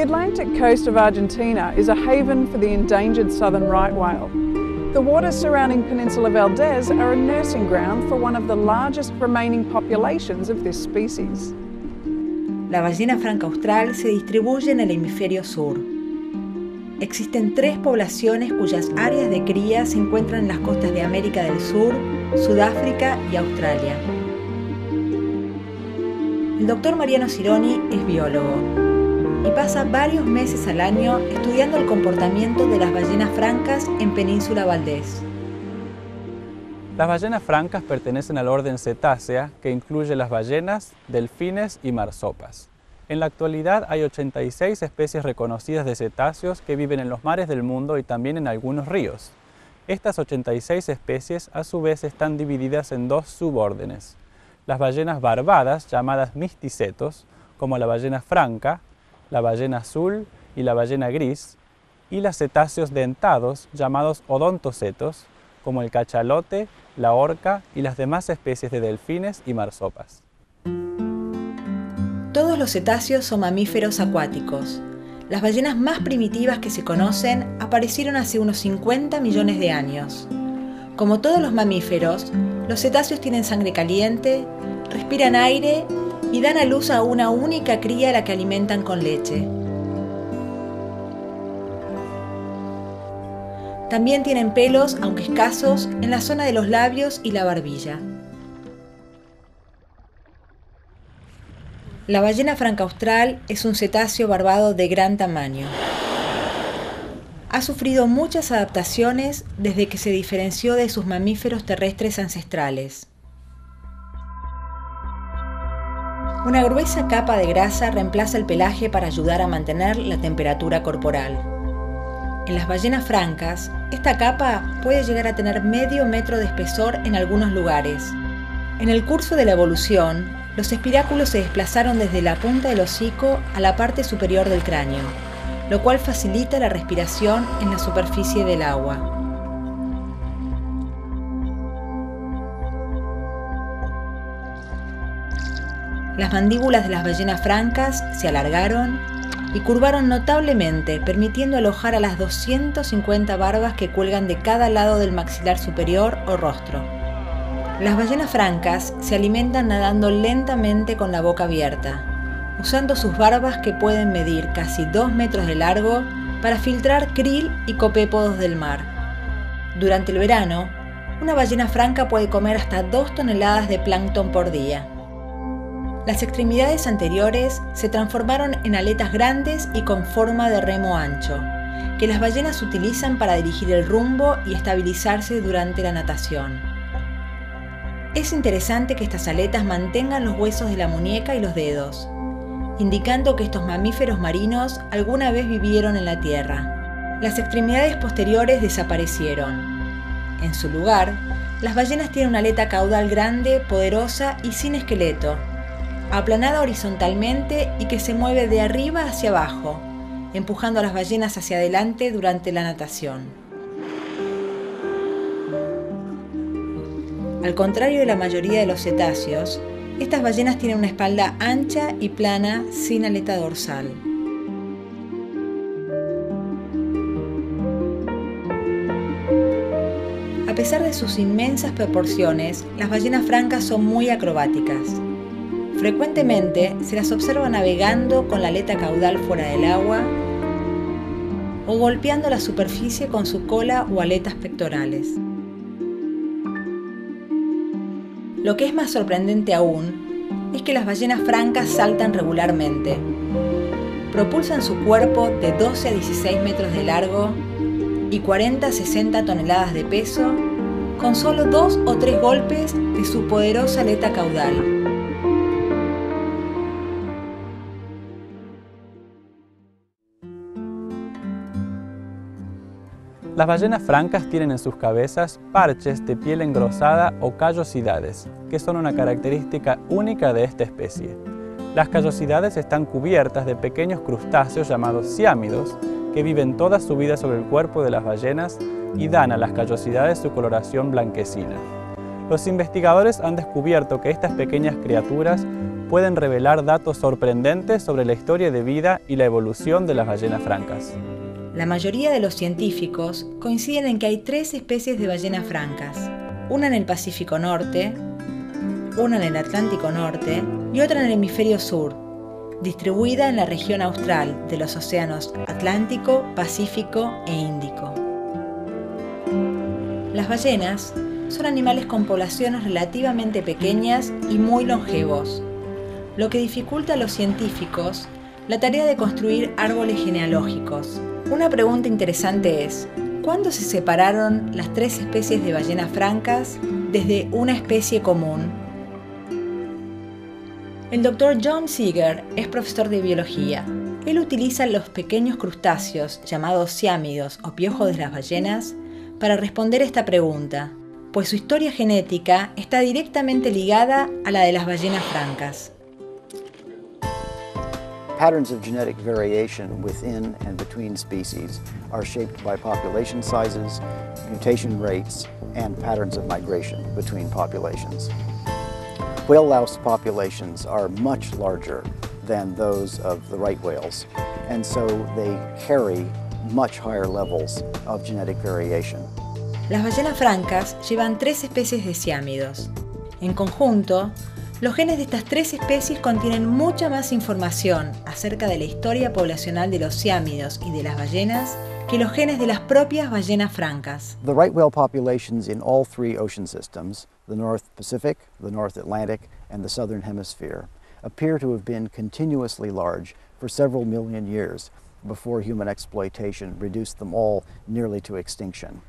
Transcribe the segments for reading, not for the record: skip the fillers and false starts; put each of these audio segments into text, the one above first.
Atlantic coast of Argentina is a haven for the endangered southern right whale. The waters surrounding Peninsula Valdez are a nursing ground for one of the largest remaining populations of this species. La ballena franca austral se distribuye en el hemisferio sur. Existen 3 poblaciones cuyas áreas de cría se encuentran en las costas de América del Sur, Sudáfrica y Australia. El doctor Mariano Cironi es biólogo y pasa varios meses al año estudiando el comportamiento de las ballenas francas en Península Valdez. Las ballenas francas pertenecen al orden Cetácea, que incluye las ballenas, delfines y marsopas. En la actualidad hay 86 especies reconocidas de cetáceos que viven en los mares del mundo y también en algunos ríos. Estas 86 especies a su vez están divididas en 2 subórdenes. Las ballenas barbadas, llamadas misticetos, como la ballena franca, la ballena azul y la ballena gris, y las cetáceos dentados, llamados odontocetos, como el cachalote, la orca y las demás especies de delfines y marsopas. Todos los cetáceos son mamíferos acuáticos. Las ballenas más primitivas que se conocen aparecieron hace unos 50 millones de años. Como todos los mamíferos, los cetáceos tienen sangre caliente, respiran aire y dan a luz a una única cría a la que alimentan con leche. También tienen pelos, aunque escasos, en la zona de los labios y la barbilla. La ballena franca austral es un cetáceo barbado de gran tamaño. Ha sufrido muchas adaptaciones desde que se diferenció de sus mamíferos terrestres ancestrales. Una gruesa capa de grasa reemplaza el pelaje para ayudar a mantener la temperatura corporal. En las ballenas francas, esta capa puede llegar a tener medio metro de espesor en algunos lugares. En el curso de la evolución, los espiráculos se desplazaron desde la punta del hocico a la parte superior del cráneo, lo cual facilita la respiración en la superficie del agua. Las mandíbulas de las ballenas francas se alargaron y curvaron notablemente, permitiendo alojar a las 250 barbas que cuelgan de cada lado del maxilar superior o rostro. Las ballenas francas se alimentan nadando lentamente con la boca abierta, usando sus barbas que pueden medir casi 2 metros de largo para filtrar krill y copépodos del mar. Durante el verano, una ballena franca puede comer hasta 2 toneladas de plancton por día. Las extremidades anteriores se transformaron en aletas grandes y con forma de remo ancho, que las ballenas utilizan para dirigir el rumbo y estabilizarse durante la natación. Es interesante que estas aletas mantengan los huesos de la muñeca y los dedos, indicando que estos mamíferos marinos alguna vez vivieron en la tierra. Las extremidades posteriores desaparecieron. En su lugar, las ballenas tienen una aleta caudal grande, poderosa y sin esqueleto, aplanada horizontalmente y que se mueve de arriba hacia abajo, empujando a las ballenas hacia adelante durante la natación. Al contrario de la mayoría de los cetáceos, estas ballenas tienen una espalda ancha y plana sin aleta dorsal. A pesar de sus inmensas proporciones, las ballenas francas son muy acrobáticas. Frecuentemente se las observa navegando con la aleta caudal fuera del agua o golpeando la superficie con su cola o aletas pectorales. Lo que es más sorprendente aún es que las ballenas francas saltan regularmente. Propulsan su cuerpo de 12 a 16 metros de largo y 40 a 60 toneladas de peso con solo 2 o 3 golpes de su poderosa aleta caudal. Las ballenas francas tienen en sus cabezas parches de piel engrosada o callosidades, que son una característica única de esta especie. Las callosidades están cubiertas de pequeños crustáceos llamados ciámidos, que viven toda su vida sobre el cuerpo de las ballenas y dan a las callosidades su coloración blanquecina. Los investigadores han descubierto que estas pequeñas criaturas pueden revelar datos sorprendentes sobre la historia de vida y la evolución de las ballenas francas. La mayoría de los científicos coinciden en que hay 3 especies de ballenas francas, una en el Pacífico Norte, una en el Atlántico Norte y otra en el Hemisferio Sur, distribuida en la región austral de los océanos Atlántico, Pacífico e Índico. Las ballenas son animales con poblaciones relativamente pequeñas y muy longevos, lo que dificulta a los científicos la tarea de construir árboles genealógicos. Una pregunta interesante es, ¿cuándo se separaron las 3 especies de ballenas francas desde una especie común? El Dr. John Seeger es profesor de biología. Él utiliza los pequeños crustáceos llamados ciámidos o piojos de las ballenas para responder esta pregunta, pues su historia genética está directamente ligada a la de las ballenas francas. Patterns of genetic variation within and between species are shaped by population sizes, mutation rates, and patterns of migration between populations. Whale louse populations are much larger than those of the right whales, and so they carry much higher levels of genetic variation. Las ballenas francas llevan 3 especies de ciámidos. En conjunto, los genes de estas 3 especies contienen mucha más información acerca de la historia poblacional de los ciámidos y de las ballenas que los genes de las propias ballenas francas. The right whale populations in all 3 ocean systems, the North Pacific, the North Atlantic, and the Southern Hemisphere, appear to have been continuously large for several million years before human exploitation reduced them all nearly to extinction.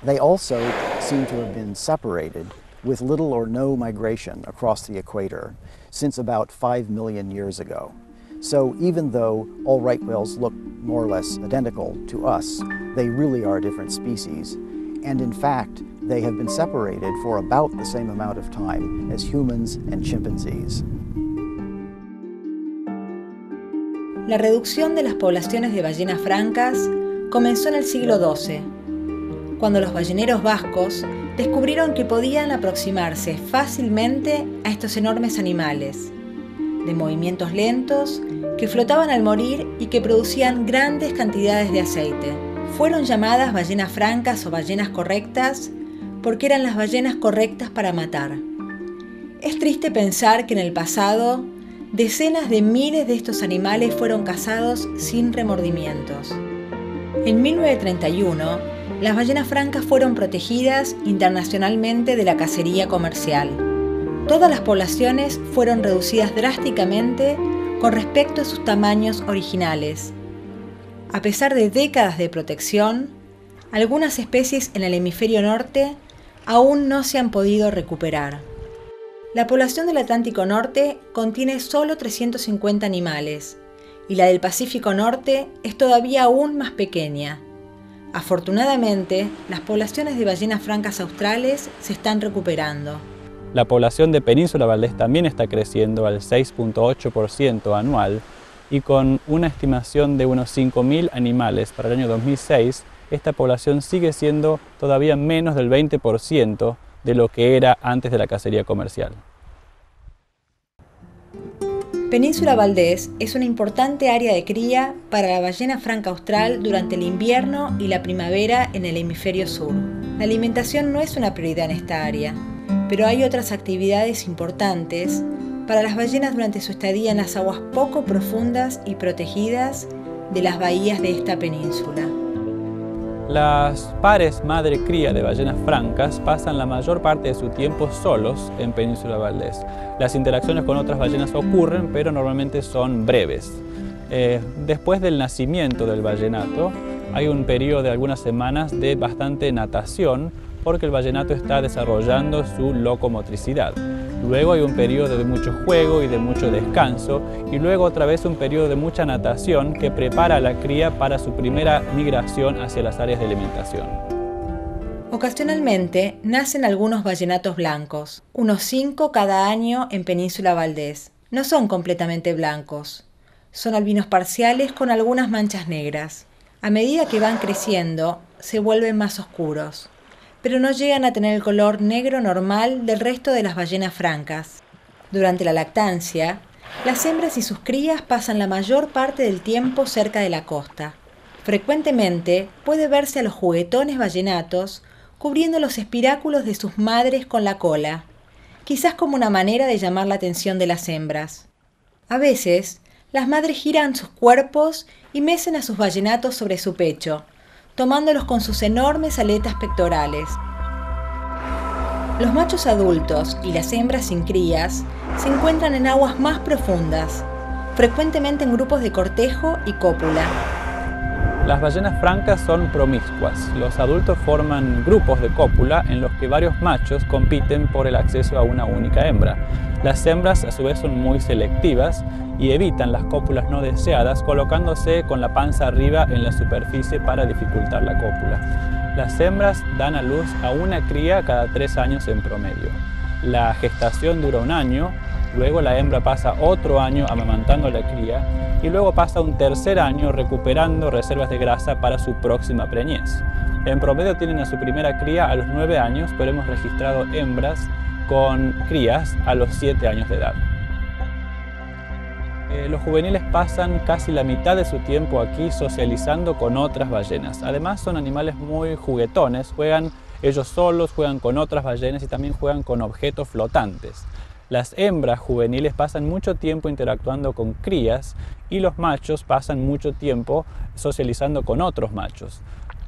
They also seem to have been separated with little or no migration across the equator since about 5 million years ago. So even though all right whales look more or less identical to us, they really are different species. And in fact, they have been separated for about the same amount of time as humans and chimpanzees. La reducción de las poblaciones de ballenas francas comenzó en el siglo XII, cuando los balleneros vascos descubrieron que podían aproximarse fácilmente a estos enormes animales, de movimientos lentos, que flotaban al morir y que producían grandes cantidades de aceite. Fueron llamadas ballenas francas o ballenas correctas porque eran las ballenas correctas para matar. Es triste pensar que en el pasado decenas de miles de estos animales fueron cazados sin remordimientos. En 1931, las ballenas francas fueron protegidas internacionalmente de la cacería comercial. Todas las poblaciones fueron reducidas drásticamente con respecto a sus tamaños originales. A pesar de décadas de protección, algunas especies en el hemisferio norte aún no se han podido recuperar. La población del Atlántico Norte contiene solo 350 animales y la del Pacífico Norte es todavía aún más pequeña. Afortunadamente, las poblaciones de ballenas francas australes se están recuperando. La población de Península Valdés también está creciendo al 6.8% anual y con una estimación de unos 5.000 animales para el año 2006, esta población sigue siendo todavía menos del 20% de lo que era antes de la cacería comercial. Península Valdés es una importante área de cría para la ballena franca austral durante el invierno y la primavera en el hemisferio sur. La alimentación no es una prioridad en esta área, pero hay otras actividades importantes para las ballenas durante su estadía en las aguas poco profundas y protegidas de las bahías de esta península. Las pares madre-cría de ballenas francas pasan la mayor parte de su tiempo solos en Península Valdés. Las interacciones con otras ballenas ocurren, pero normalmente son breves. Después del nacimiento del ballenato, hay un periodo de algunas semanas de bastante natación, porque el ballenato está desarrollando su locomotricidad. Luego hay un periodo de mucho juego y de mucho descanso, y luego otra vez un periodo de mucha natación que prepara a la cría para su primera migración hacia las áreas de alimentación. Ocasionalmente nacen algunos ballenatos blancos, unos 5 cada año en Península Valdés. No son completamente blancos, son albinos parciales con algunas manchas negras. A medida que van creciendo, se vuelven más oscuros, pero no llegan a tener el color negro normal del resto de las ballenas francas. Durante la lactancia, las hembras y sus crías pasan la mayor parte del tiempo cerca de la costa. Frecuentemente puede verse a los juguetones ballenatos cubriendo los espiráculos de sus madres con la cola, quizás como una manera de llamar la atención de las hembras. A veces, las madres giran sus cuerpos y mecen a sus ballenatos sobre su pecho, tomándolos con sus enormes aletas pectorales. Los machos adultos y las hembras sin crías se encuentran en aguas más profundas, frecuentemente en grupos de cortejo y cópula. Las ballenas francas son promiscuas. Los adultos forman grupos de cópula en los que varios machos compiten por el acceso a una única hembra. Las hembras a su vez son muy selectivas y evitan las cópulas no deseadas colocándose con la panza arriba en la superficie para dificultar la cópula. Las hembras dan a luz a una cría cada 3 años en promedio. La gestación dura 1 año, luego la hembra pasa otro año amamantando a la cría y luego pasa un tercer año recuperando reservas de grasa para su próxima preñez. En promedio tienen a su primera cría a los 9 años, pero hemos registrado hembras con crías a los 7 años de edad. Los juveniles pasan casi la mitad de su tiempo aquí socializando con otras ballenas. Además son animales muy juguetones, juegan ellos solos, juegan con otras ballenas y también juegan con objetos flotantes. Las hembras juveniles pasan mucho tiempo interactuando con crías y los machos pasan mucho tiempo socializando con otros machos.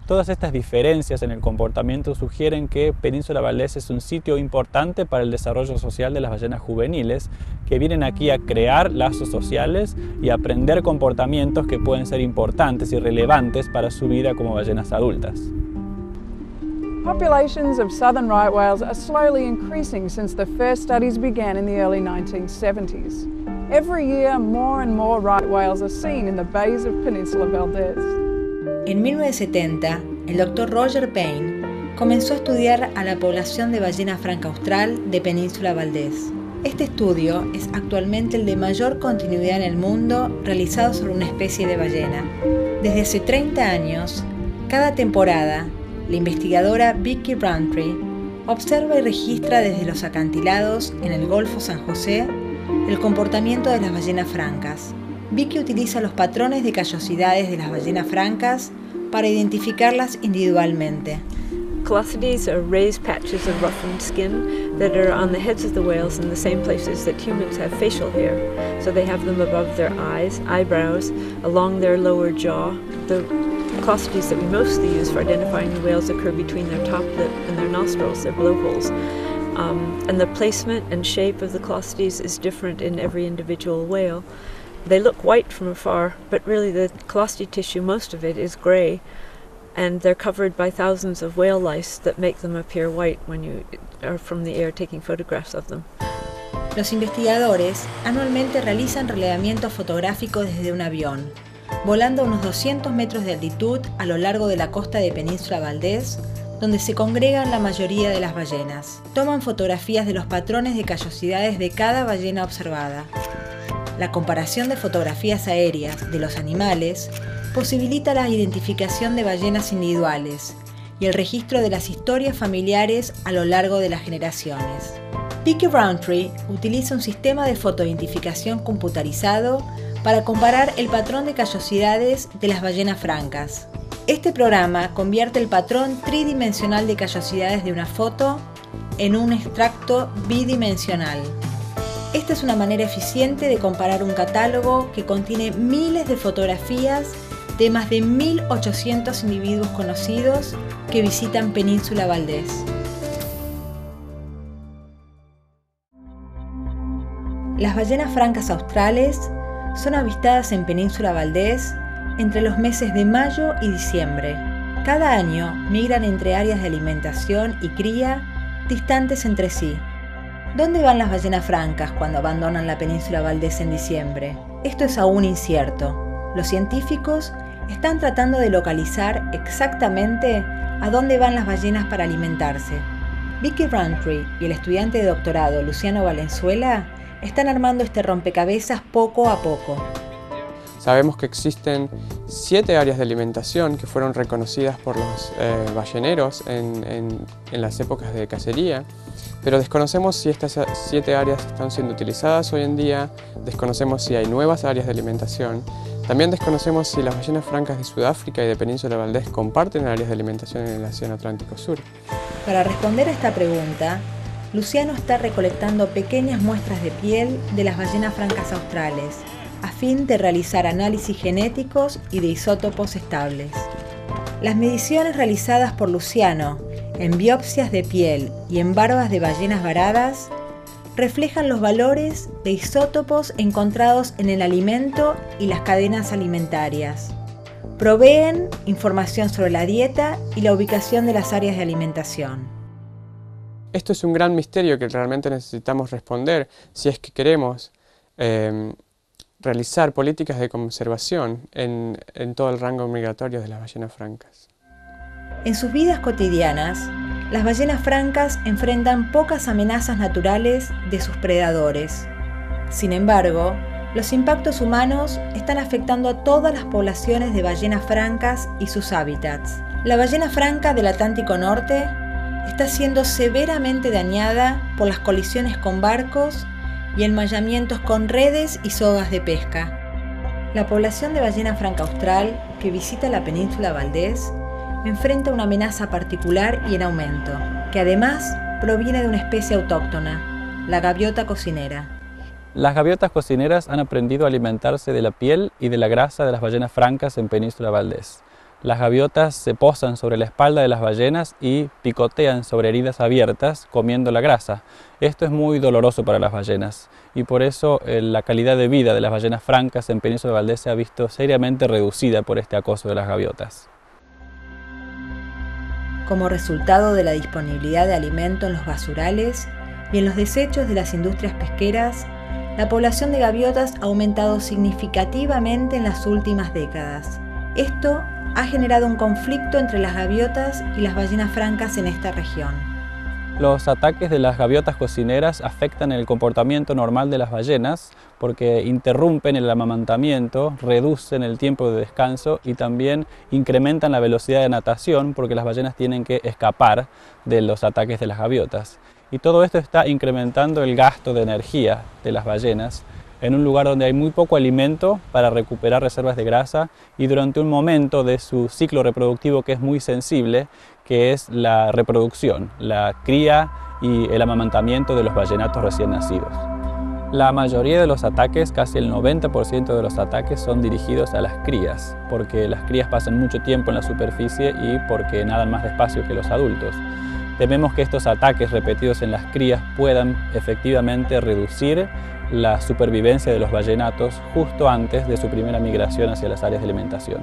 Todas estas diferencias en el comportamiento sugieren que Península Valdés es un sitio importante para el desarrollo social de las ballenas juveniles, que vienen aquí a crear lazos sociales y a aprender comportamientos que pueden ser importantes y relevantes para su vida como ballenas adultas. Populations of southern right whales are slowly increasing since the first studies began in the early 1970s. Every year, more and more right whales are seen in the bays of Península Valdés. En 1970, el Dr. Roger Payne comenzó a estudiar a la población de ballena franca austral de Península Valdés. Este estudio es actualmente el de mayor continuidad en el mundo realizado sobre una especie de ballena. Desde hace 30 años, cada temporada, la investigadora Vicki Roundtree observa y registra desde los acantilados en el Golfo San José el comportamiento de las ballenas francas. Vicki utiliza los patrones de callosidades de las ballenas francas para identificarlas individualmente. Callosities are raised patches of roughened skin that are on the heads of the whales in the same places that humans have facial hair. So they have them above their eyes, eyebrows, along their lower jaw. The callosities that we mostly use for identifying the whales occur between their top lip and their nostrils, their blowholes. And the placement and shape of the callosities is different in every individual whale. They look white from afar, but really the callosity tissue, most of it, is gray, and they're covered by thousands of whale lice that make them appear white when you are from the air taking photographs of them. Los investigadores anualmente realizan relevamientos fotográficos desde un avión, volando a unos 200 metros de altitud a lo largo de la costa de Península Valdés, donde se congregan la mayoría de las ballenas. Toman fotografías de los patrones de callosidades de cada ballena observada. La comparación de fotografías aéreas de los animales posibilita la identificación de ballenas individuales y el registro de las historias familiares a lo largo de las generaciones. Vicki Roundtree utiliza un sistema de fotoidentificación computarizado para comparar el patrón de callosidades de las ballenas francas. Este programa convierte el patrón tridimensional de callosidades de una foto en un extracto bidimensional. Esta es una manera eficiente de comparar un catálogo que contiene miles de fotografías de más de 1.800 individuos conocidos que visitan Península Valdés. Las ballenas francas australes son avistadas en Península Valdés entre los meses de mayo y diciembre. Cada año migran entre áreas de alimentación y cría distantes entre sí. ¿Dónde van las ballenas francas cuando abandonan la Península Valdés en diciembre? Esto es aún incierto. Los científicos están tratando de localizar exactamente a dónde van las ballenas para alimentarse. Vicki Roundtree y el estudiante de doctorado Luciano Valenzuela están armando este rompecabezas poco a poco. Sabemos que existen 7 áreas de alimentación que fueron reconocidas por los balleneros en las épocas de cacería, pero desconocemos si estas 7 áreas están siendo utilizadas hoy en día, desconocemos si hay nuevas áreas de alimentación, también desconocemos si las ballenas francas de Sudáfrica y de Península Valdés comparten áreas de alimentación en el Océano Atlántico Sur. Para responder a esta pregunta, Luciano está recolectando pequeñas muestras de piel de las ballenas francas australes, a fin de realizar análisis genéticos y de isótopos estables. Las mediciones realizadas por Luciano en biopsias de piel y en barbas de ballenas varadas reflejan los valores de isótopos encontrados en el alimento y las cadenas alimentarias. Proveen información sobre la dieta y la ubicación de las áreas de alimentación. Esto es un gran misterio que realmente necesitamos responder si es que queremos realizar políticas de conservación en todo el rango migratorio de las ballenas francas. En sus vidas cotidianas, las ballenas francas enfrentan pocas amenazas naturales de sus predadores. Sin embargo, los impactos humanos están afectando a todas las poblaciones de ballenas francas y sus hábitats. La ballena franca del Atlántico Norte está siendo severamente dañada por las colisiones con barcos y enmallamientos con redes y sogas de pesca. La población de ballena franca austral que visita la península Valdés enfrenta una amenaza particular y en aumento, que además proviene de una especie autóctona, la gaviota cocinera. Las gaviotas cocineras han aprendido a alimentarse de la piel y de la grasa de las ballenas francas en Península Valdés. Las gaviotas se posan sobre la espalda de las ballenas y picotean sobre heridas abiertas comiendo la grasa. Esto es muy doloroso para las ballenas y por eso la calidad de vida de las ballenas francas en Península Valdés se ha visto seriamente reducida por este acoso de las gaviotas. Como resultado de la disponibilidad de alimento en los basurales y en los desechos de las industrias pesqueras, la población de gaviotas ha aumentado significativamente en las últimas décadas. Esto ha generado un conflicto entre las gaviotas y las ballenas francas en esta región. Los ataques de las gaviotas cocineras afectan el comportamiento normal de las ballenas porque interrumpen el amamantamiento, reducen el tiempo de descanso y también incrementan la velocidad de natación porque las ballenas tienen que escapar de los ataques de las gaviotas. Y todo esto está incrementando el gasto de energía de las ballenas en un lugar donde hay muy poco alimento para recuperar reservas de grasa y durante un momento de su ciclo reproductivo que es muy sensible, que es la reproducción, la cría y el amamantamiento de los ballenatos recién nacidos. La mayoría de los ataques, casi el 90% de los ataques, son dirigidos a las crías, porque las crías pasan mucho tiempo en la superficie y porque nadan más despacio que los adultos. Tememos que estos ataques repetidos en las crías puedan efectivamente reducir la supervivencia de los ballenatos justo antes de su primera migración hacia las áreas de alimentación.